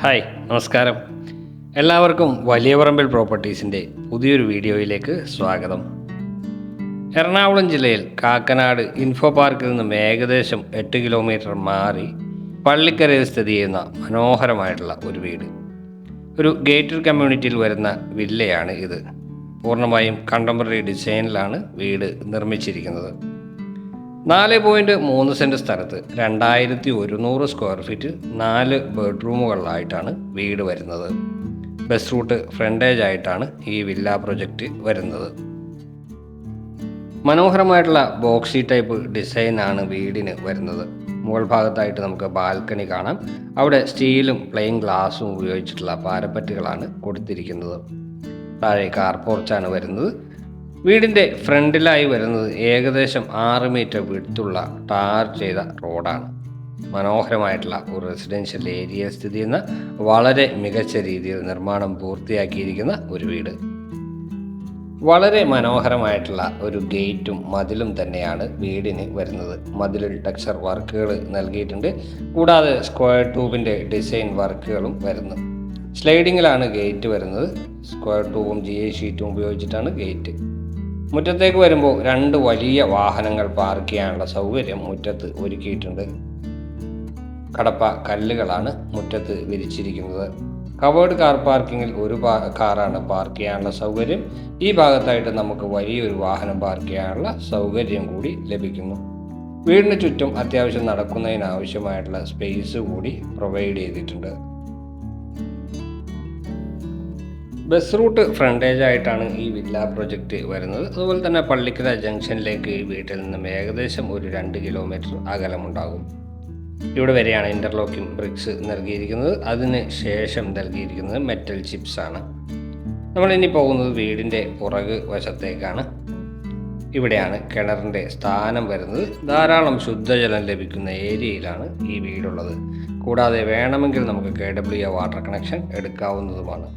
Hi, നമസ്കാരം. എല്ലാവർക്കും വലിയ പറമ്പിൽ പ്രോപ്പർട്ടീസിൻ്റെ പുതിയൊരു വീഡിയോയിലേക്ക് സ്വാഗതം. എറണാകുളം ജില്ലയിൽ കാക്കനാട് ഇൻഫോ പാർക്കിൽ നിന്നും ഏകദേശം 8 കിലോമീറ്റർ മാറി പള്ളിക്കരയിൽ സ്ഥിതി ചെയ്യുന്ന മനോഹരമായിട്ടുള്ള ഒരു വീട്. ഒരു ഗേറ്റഡ് കമ്മ്യൂണിറ്റിയിൽ വരുന്ന വില്ലയാണ് ഇത്. പൂർണ്ണമായും കണ്ടംപററി ഡിസൈനിലാണ് വീട് നിർമ്മിച്ചിരിക്കുന്നത്. 4.3 സെൻറ്റ് സ്ഥലത്ത് 2100 സ്ക്വയർ ഫീറ്റിൽ 4 ബെഡ്റൂമുകളിലായിട്ടാണ് വീട് വരുന്നത്. ബസ് റൂട്ട് ഫ്രണ്ടേജ് ആയിട്ടാണ് ഈ വില്ല പ്രൊജക്റ്റ് വരുന്നത്. മനോഹരമായിട്ടുള്ള ബോക്സി ടൈപ്പ് ഡിസൈനാണ് വീടിന് വരുന്നത്. മുകൾ ഭാഗത്തായിട്ട് നമുക്ക് ബാൽക്കണി കാണാം. അവിടെ സ്റ്റീലും പ്ലെയിൻ ഗ്ലാസും ഉപയോഗിച്ചിട്ടുള്ള പാരപ്പറ്റുകളാണ് കൊടുത്തിരിക്കുന്നത്. താഴെ കാർ പോർച്ചാണ് വരുന്നത്. വീടിൻ്റെ ഫ്രണ്ടിലായി വരുന്നത് ഏകദേശം 6 മീറ്റർ വിഡ്ത്തുള്ള ടാർ ചെയ്ത റോഡാണ്. മനോഹരമായിട്ടുള്ള ഒരു റെസിഡൻഷ്യൽ ഏരിയ സ്ഥിതി ചെയ്യുന്ന വളരെ മികച്ച രീതിയിൽ നിർമ്മാണം പൂർത്തിയാക്കിയിരിക്കുന്ന ഒരു വീട്. വളരെ മനോഹരമായിട്ടുള്ള ഒരു ഗേറ്റും മതിലും തന്നെയാണ് വീടിന് വരുന്നത്. മതിലിൽ ടെക്സ്ചർ വർക്കുകൾ നൽകിയിട്ടുണ്ട്. കൂടാതെ സ്ക്വയർ ട്യൂബിൻ്റെ ഡിസൈൻ വർക്കുകളും വരുന്നു. സ്ലൈഡിങ്ങിലാണ് ഗേറ്റ് വരുന്നത്. സ്ക്വയർ ട്യൂബും GI ഷീറ്റും ഉപയോഗിച്ചിട്ടാണ് ഗേറ്റ്. മുറ്റത്തേക്ക് വരുമ്പോൾ 2 വലിയ വാഹനങ്ങൾ പാർക്ക് ചെയ്യാനുള്ള സൗകര്യം മുറ്റത്ത് ഒരുക്കിയിട്ടുണ്ട്. കടപ്പ കല്ലുകളാണ് മുറ്റത്ത് വിരിച്ചിരിക്കുന്നത്. കവേർഡ് കാർ പാർക്കിങ്ങിൽ ഒരു കാറാണ് പാർക്ക് ചെയ്യാനുള്ള സൗകര്യം. ഈ ഭാഗത്തായിട്ട് നമുക്ക് വലിയൊരു വാഹനം പാർക്ക് ചെയ്യാനുള്ള സൗകര്യം കൂടി ലഭിക്കുന്നു. വീടിന് ചുറ്റും അത്യാവശ്യം നടക്കുന്നതിനാവശ്യമായിട്ടുള്ള സ്പേസ് കൂടി പ്രൊവൈഡ് ചെയ്തിട്ടുണ്ട്. ബസ് റൂട്ട് ഫ്രണ്ടേജ് ആയിട്ടാണ് ഈ വില്ല പ്രൊജക്റ്റ് വരുന്നത്. അതുപോലെ തന്നെ പള്ളിക്കര ജംഗ്ഷനിലേക്ക് വീട്ടിൽ നിന്നും ഏകദേശം ഒരു 2 കിലോമീറ്റർ അകലമുണ്ടാകും. ഇവിടെ വരെയാണ് ഇൻ്റർലോക്കിംഗ് ബ്രിക്സ് നൽകിയിരിക്കുന്നത്. അതിന് ശേഷം നൽകിയിരിക്കുന്നത് മെറ്റൽ ചിപ്സ് ആണ്. നമ്മളിനി പോകുന്നത് വീടിൻ്റെ പുറക് വശത്തേക്കാണ്. ഇവിടെയാണ് കിണറിൻ്റെ സ്ഥാനം വരുന്നത്. ധാരാളം ശുദ്ധജലം ലഭിക്കുന്ന ഏരിയയിലാണ് ഈ വീടുള്ളത്. കൂടാതെ വേണമെങ്കിൽ നമുക്ക് KWA വാട്ടർ കണക്ഷൻ എടുക്കാവുന്നതുമാണ്.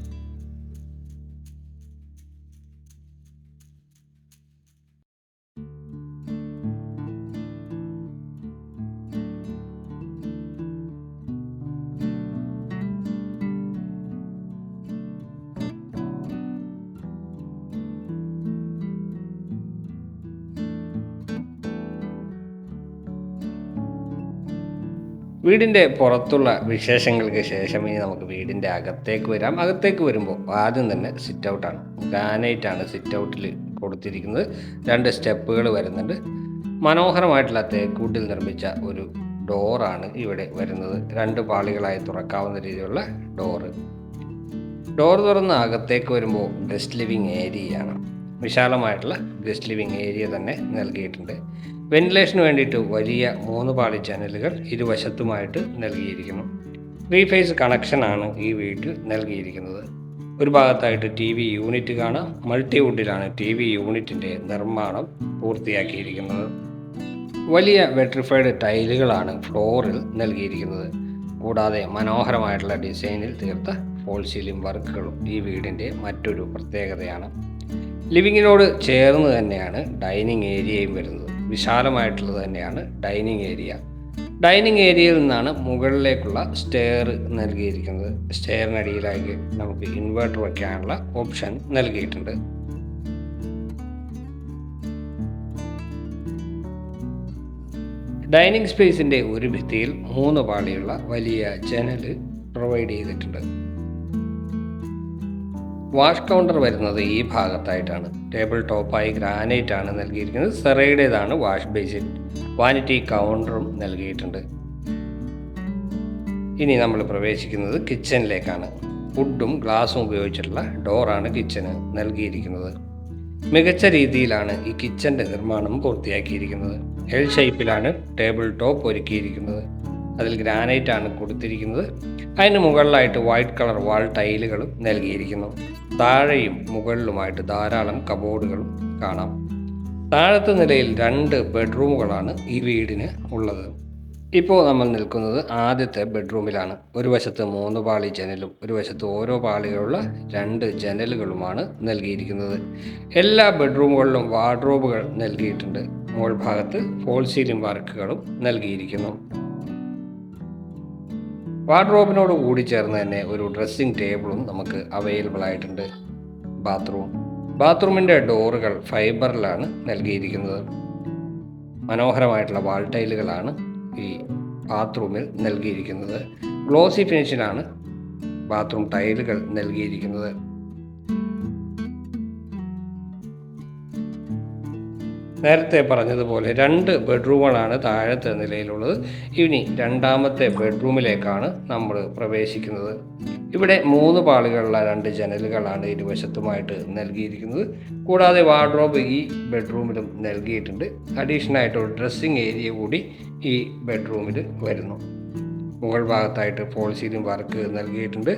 വീടിൻ്റെ പുറത്തുള്ള വിശേഷങ്ങൾക്ക് ശേഷം ഇനി നമുക്ക് വീടിൻ്റെ അകത്തേക്ക് വരാം. അകത്തേക്ക് വരുമ്പോൾ ആദ്യം തന്നെ സിറ്റ് ഔട്ടാണ്. ഗ്രാനൈറ്റാണ് സിറ്റ് ഔട്ടിൽ കൊടുത്തിരിക്കുന്നത്. 2 സ്റ്റെപ്പുകൾ വരുന്നുണ്ട്. മനോഹരമായിട്ടുള്ള തേക്കൂട്ടിൽ നിർമ്മിച്ച ഒരു ഡോറാണ് ഇവിടെ വരുന്നത്. 2 പാളികളായി തുറക്കാവുന്ന രീതിയിലുള്ള ഡോർ തുറന്ന് അകത്തേക്ക് വരുമ്പോൾ ഗസ്റ്റ് ലിവിങ് ഏരിയയാണ്. വിശാലമായിട്ടുള്ള ഗസ്റ്റ് ലിവിങ് ഏരിയ തന്നെ നൽകിയിട്ടുണ്ട്. വെന്റിലേഷന് വേണ്ടിയിട്ട് വലിയ 3 പാളി ജനലുകൾ ഇരുവശത്തുമായിട്ട് നൽകിയിരിക്കുന്നു. 3 ഫേസ് കണക്ഷനാണ് ഈ വീട്ടിൽ നൽകിയിരിക്കുന്നത്. ഒരു ഭാഗത്തായിട്ട് TV യൂണിറ്റ് കാണാം. മൾട്ടിവുഡിലാണ് TV യൂണിറ്റിൻ്റെ നിർമ്മാണം പൂർത്തിയാക്കിയിരിക്കുന്നത്. വലിയ വെട്രിഫൈഡ് ടൈലുകളാണ് ഫ്ലോറിൽ നൽകിയിരിക്കുന്നത്. കൂടാതെ മനോഹരമായിട്ടുള്ള ഡിസൈനിൽ തീർത്ത ഫോൾ സീലിംഗ് വർക്കുകളും ഈ വീടിൻ്റെ മറ്റൊരു പ്രത്യേകതയാണ്. ലിവിങ്ങിനോട് ചേർന്ന് തന്നെയാണ് ഡൈനിങ് ഏരിയയും വരുന്നത്. വിശാലമായിട്ടുള്ളത് തന്നെയാണ് ഡൈനിങ് ഏരിയ. ഡൈനിങ് ഏരിയയിൽ നിന്നാണ് മുകളിലേക്കുള്ള സ്റ്റെയർ നൽകിയിരിക്കുന്നത്. സ്റ്റെയറിനടിയിലേക്ക് നമുക്ക് ഇൻവെർട്ടർ വയ്ക്കാനുള്ള ഓപ്ഷൻ നൽകിയിട്ടുണ്ട്. ഡൈനിങ് സ്പേസിൻ്റെ ഒരു ഭിത്തിയിൽ 3 പാളിയുള്ള വലിയ ജനൽ പ്രൊവൈഡ് ചെയ്തിട്ടുണ്ട്. വാഷ് കൗണ്ടർ വരുന്നത് ഈ ഭാഗത്തായിട്ടാണ്. ടേബിൾ ടോപ്പായി ഗ്രാനൈറ്റ് ആണ് നൽകിയിരിക്കുന്നത്. സെറയുടേതാണ് വാഷ് ബേസിൻ. വാനിറ്റി കൗണ്ടറും നൽകിയിട്ടുണ്ട്. ഇനി നമ്മൾ പ്രവേശിക്കുന്നത് കിച്ചണിലേക്കാണ്. വുഡും ഗ്ലാസും ഉപയോഗിച്ചിട്ടുള്ള ഡോറാണ് കിച്ചന് നൽകിയിരിക്കുന്നത്. മികച്ച രീതിയിലാണ് ഈ കിച്ചൻ്റെ നിർമ്മാണം പൂർത്തിയാക്കിയിരിക്കുന്നത്. L ഷേപ്പിലാണ് ടേബിൾ ടോപ്പ് ഒരുക്കിയിരിക്കുന്നത്. അതിൽ ഗ്രാനൈറ്റ് ആണ് കൊടുത്തിരിക്കുന്നത്. അതിന് മുകളിലായിട്ട് വൈറ്റ് കളർ വാൾ ടൈലുകളും നൽകിയിരിക്കുന്നു. താഴെയും മുകളിലുമായിട്ട് ധാരാളം കബോർഡുകളും കാണാം. താഴത്തെ നിലയിൽ 2 ബെഡ്റൂമുകളാണ് ഈ വീടിന് ഉള്ളത്. ഇപ്പോൾ നമ്മൾ നിൽക്കുന്നത് ആദ്യത്തെ ബെഡ്റൂമിലാണ്. ഒരു വശത്ത് 3 പാളി ജനലും ഒരു വശത്ത് ഓരോ പാളികളുള്ള 2 ജനലുകളുമാണ് നൽകിയിരിക്കുന്നത്. എല്ലാ ബെഡ്റൂമുകളിലും വാർഡ്രോബുകൾ നൽകിയിട്ടുണ്ട്. മുകൾ ഭാഗത്ത് ഫോൾ സീലിംഗ് വർക്കുകളും നൽകിയിരിക്കുന്നു. വാർഡ്രോബിനോട് കൂടി ചേർന്ന് തന്നെ ഒരു ഡ്രസ്സിംഗ് ടേബിളും നമുക്ക് അവൈലബിൾ ആയിട്ടുണ്ട്. ബാത്റൂമിൻ്റെ ഡോറുകൾ ഫൈബറിലാണ് നൽകിയിരിക്കുന്നത്. മനോഹരമായിട്ടുള്ള വാൾ ടൈലുകളാണ് ഈ ബാത്റൂമിൽ നൽകിയിരിക്കുന്നത്. ഗ്ലോസി ഫിനിഷിലാണ് ബാത്റൂം ടൈലുകൾ നൽകിയിരിക്കുന്നത്. നേരത്തെ പറഞ്ഞതുപോലെ 2 ബെഡ്റൂമുകളാണ് താഴത്തെ നിലയിലുള്ളത്. ഇനി രണ്ടാമത്തെ ബെഡ്റൂമിലേക്കാണ് നമ്മൾ പ്രവേശിക്കുന്നത്. ഇവിടെ 3 പാളികളുള്ള 2 ജനലുകളാണ് ഇരുവശത്തുമായിട്ട് നൽകിയിരിക്കുന്നത്. കൂടാതെ വാർഡ്രോബ് ഈ ബെഡ്റൂമിലും നൽകിയിട്ടുണ്ട്. അഡീഷണൽ ആയിട്ട് ഒരു ഡ്രസ്സിംഗ് ഏരിയ കൂടി ഈ ബെഡ്റൂമിൽ വരുന്നു. മുകൾ ഭാഗത്തായിട്ട് ഫോൾ സീലിംഗ് വർക്ക് നൽകിയിട്ടുണ്ട്.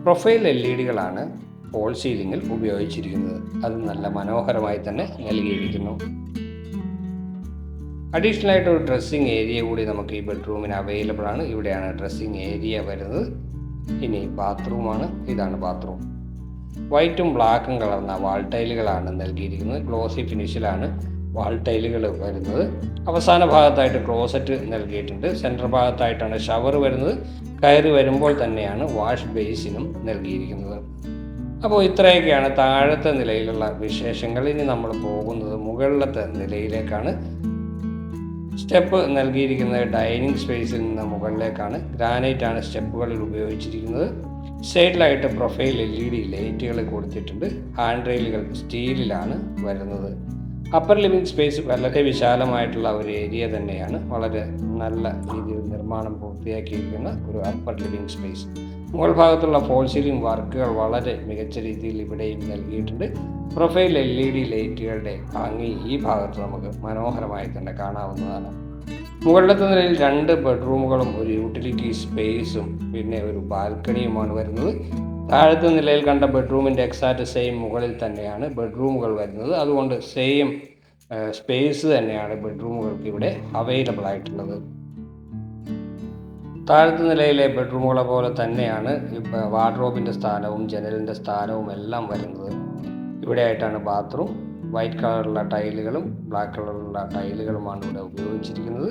പ്രൊഫൈൽ LED-കളാണ് ഫോൾ സീലിംഗിൽ ഉപയോഗിച്ചിരിക്കുന്നത്. അത് നല്ല മനോഹരമായി തന്നെ നൽകിയിരിക്കുന്നു. അഡീഷണൽ ആയിട്ട് ഒരു ഡ്രസ്സിംഗ് ഏരിയ കൂടി നമുക്ക് ഈ ബെഡ്റൂമിന് അവൈലബിൾ ആണ്. ഇവിടെയാണ് ഡ്രസ്സിംഗ് ഏരിയ വരുന്നത്. ഇനി ബാത്റൂമാണ്. ഇതാണ് ബാത്റൂം. വൈറ്റും ബ്ലാക്കും കലർന്ന വാൾ ടൈലുകളാണ് നൽകിയിരിക്കുന്നത്. ഗ്ലോസി ഫിനിഷിലാണ് വാൾ ടൈലുകൾ വരുന്നത്. അവസാന ഭാഗത്തായിട്ട് ക്ലോസറ്റ് നൽകിയിട്ടുണ്ട്. സെൻറ്റർ ഭാഗത്തായിട്ടാണ് ഷവർ വരുന്നത്. കയറി വരുമ്പോൾ തന്നെയാണ് വാഷ് ബേസിനും നൽകിയിരിക്കുന്നത്. അപ്പോൾ ഇത്രയൊക്കെയാണ് താഴത്തെ നിലയിലുള്ള വിശേഷങ്ങൾ. ഇനി നമ്മൾ പോകുന്നത് മുകളിലത്തെ നിലയിലേക്കാണ്. സ്റ്റെപ്പ് നൽകിയിരിക്കുന്നത് ഡൈനിങ് സ്പേസിൽ നിന്ന് മുകളിലേക്കാണ്. ഗ്രാനൈറ്റ് ആണ് സ്റ്റെപ്പുകളിൽ ഉപയോഗിച്ചിരിക്കുന്നത്. സൈഡിലായിട്ട് പ്രൊഫൈൽ LED ലൈറ്റുകൾ കൊടുത്തിട്ടുണ്ട്. ഹാൻഡ് റെയിലുകൾ സ്റ്റീലിലാണ് വരുന്നത്. അപ്പർ ലിവിംഗ് സ്പേസ് വളരെ വിശാലമായിട്ടുള്ള ഒരു ഏരിയ തന്നെയാണ്. വളരെ നല്ല രീതിയിൽ നിർമ്മാണം പൂർത്തിയാക്കിയിരിക്കുന്ന ഒരു അപ്പർ ലിവിംഗ് സ്പേസ്. മുകൾ ഭാഗത്തുള്ള ഫോൾ സീലിംഗ് വർക്കുകൾ വളരെ മികച്ച രീതിയിൽ ഇവിടെയും നൽകിയിട്ടുണ്ട്. പ്രൊഫൈൽ LED ലൈറ്റുകളുടെ ഭംഗി ഈ ഭാഗത്ത് നമുക്ക് മനോഹരമായി തന്നെ കാണാവുന്നതാണ്. മുകളിലത്തെ നിലയിൽ 2 ബെഡ്റൂമുകളും ഒരു യൂട്ടിലിറ്റി സ്പേസും പിന്നെ ഒരു ബാൽക്കണിയുമാണ് വരുന്നത്. താഴത്തെ നിലയിൽ കണ്ട ബെഡ്റൂമിൻ്റെ എക്സാക്റ്റ് സെയിം മുകളിൽ തന്നെയാണ് ബെഡ്റൂമുകൾ വരുന്നത്. അതുകൊണ്ട് സെയിം സ്പേസ് തന്നെയാണ് ബെഡ്റൂമുകൾക്ക് ഇവിടെ അവൈലബിൾ ആയിട്ടുള്ളത്. താഴത്തെ നിലയിലെ ബെഡ്റൂമുകളെ പോലെ തന്നെയാണ് ഇപ്പോൾ വാർഡ്രോബിൻ്റെ സ്ഥാനവും ജനലിൻ്റെ സ്ഥാനവും എല്ലാം വരുന്നത്. ഇവിടെ ആയിട്ടാണ് ബാത്റൂം. വൈറ്റ് കളറുള്ള ടൈലുകളും ബ്ലാക്ക് കളറുള്ള ടൈലുകളുമാണ് ഇവിടെ ഉപയോഗിച്ചിരിക്കുന്നത്.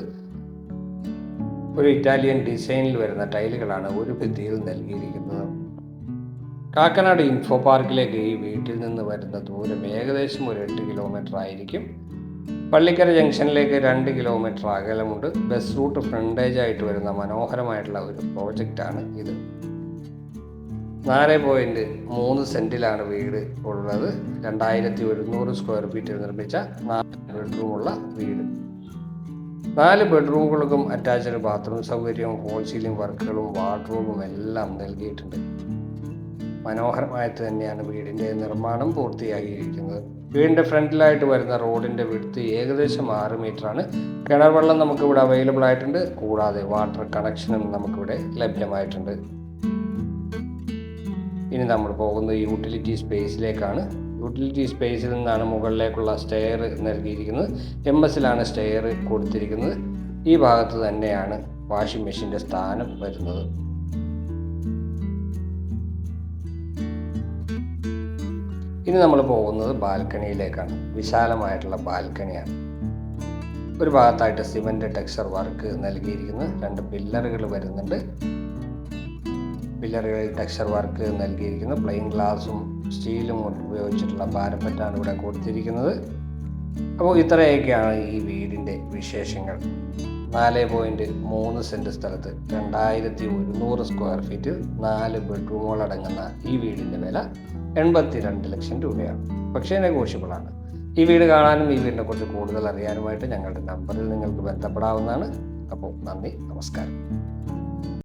ഒരു ഇറ്റാലിയൻ ഡിസൈനിൽ വരുന്ന ടൈലുകളാണ് ഒരു ഭിത്തിയിൽ നൽകിയിരിക്കുന്നത്. കാക്കനാട് ഇൻഫോ പാർക്കിലേക്ക് ഈ വീട്ടിൽ നിന്ന് വരുന്ന ദൂരം ഏകദേശം ഒരു 8 കിലോമീറ്റർ ആയിരിക്കും. പള്ളിക്കര ജംഗ്ഷനിലേക്ക് 2 കിലോമീറ്റർ അകലമുണ്ട്. ബസ് റൂട്ട് ഫ്രണ്ടേജ് ആയിട്ട് വരുന്ന മനോഹരമായിട്ടുള്ള ഒരു പ്രോജക്റ്റാണ് ഇത്. 4.3 സെൻറ്റിലാണ് വീട് ഉള്ളത്. 2100 സ്ക്വയർ ഫീറ്റിൽ നിർമ്മിച്ച 4 ബെഡ്റൂമുള്ള വീട്. 4 ബെഡ്റൂമുകൾക്കും അറ്റാച്ച്ഡ് ബാത്റൂം സൗകര്യവും ഫോൾ സീലിംഗ് വർക്കുകളും വാർഡ്രോബും എല്ലാം നൽകിയിട്ടുണ്ട്. മനോഹരമായിട്ട് തന്നെയാണ് വീടിൻ്റെ നിർമ്മാണം പൂർത്തിയാക്കിയിരിക്കുന്നത്. വീടിൻ്റെ ഫ്രണ്ടിലായിട്ട് വരുന്ന റോഡിൻ്റെ വിഡ്ത്ത് ഏകദേശം 6 മീറ്ററാണ്. കിണർ വെള്ളം നമുക്കിവിടെ അവൈലബിൾ ആയിട്ടുണ്ട്. കൂടാതെ വാട്ടർ കണക്ഷനും നമുക്കിവിടെ ലഭ്യമായിട്ടുണ്ട്. ഇനി നമ്മൾ പോകുന്നത് യൂട്ടിലിറ്റി സ്പേസിലേക്കാണ്. യൂട്ടിലിറ്റി സ്പേസിൽ നിന്നാണ് മുകളിലേക്കുള്ള സ്റ്റെയർ നൽകിയിരിക്കുന്നത്. MS-ലാണ് സ്റ്റെയർ കൊടുത്തിരിക്കുന്നത്. ഈ ഭാഗത്ത് തന്നെയാണ് വാഷിംഗ് മെഷീൻ്റെ സ്ഥാനം വരുന്നത്. ഇനി നമ്മൾ പോകുന്നത് ബാൽക്കണിയിലേക്കാണ്. വിശാലമായിട്ടുള്ള ബാൽക്കണിയാണ്. ഒരു ഭാഗത്തായിട്ട് സിമൻറ്റ് ടെക്സ്ചർ വർക്ക് നൽകിയിരിക്കുന്നത്. 2 പില്ലറുകൾ വരുന്നുണ്ട്. പില്ലറുകളിൽ ടെക്സ്ചർ വർക്ക് നൽകിയിരിക്കുന്നു. പ്ലെയിൻ ഗ്ലാസും സ്റ്റീലും ഉപയോഗിച്ചിട്ടുള്ള പാരപ്പറ്റാണ് ഇവിടെ കൊടുത്തിരിക്കുന്നത്. അപ്പോൾ ഇത്രയൊക്കെയാണ് ഈ വീടിൻ്റെ വിശേഷങ്ങൾ. 4.3 സെൻറ്റ് സ്ഥലത്ത് 2100 സ്ക്വയർ ഫീറ്റിൽ 4 ബെഡ്റൂമുകൾ അടങ്ങുന്ന ഈ വീടിൻ്റെ വില 82 ലക്ഷം രൂപയാണ്. പക്ഷേ നെഗോഷ്യബിളാണ്. ഈ വീട് കാണാനും ഈ വീടിനെ കുറിച്ച് കൂടുതൽ അറിയാനുമായിട്ട് ഞങ്ങളുടെ നമ്പറിൽ നിങ്ങൾക്ക് ബന്ധപ്പെടാവുന്നതാണ്. അപ്പോൾ നന്ദി, നമസ്കാരം.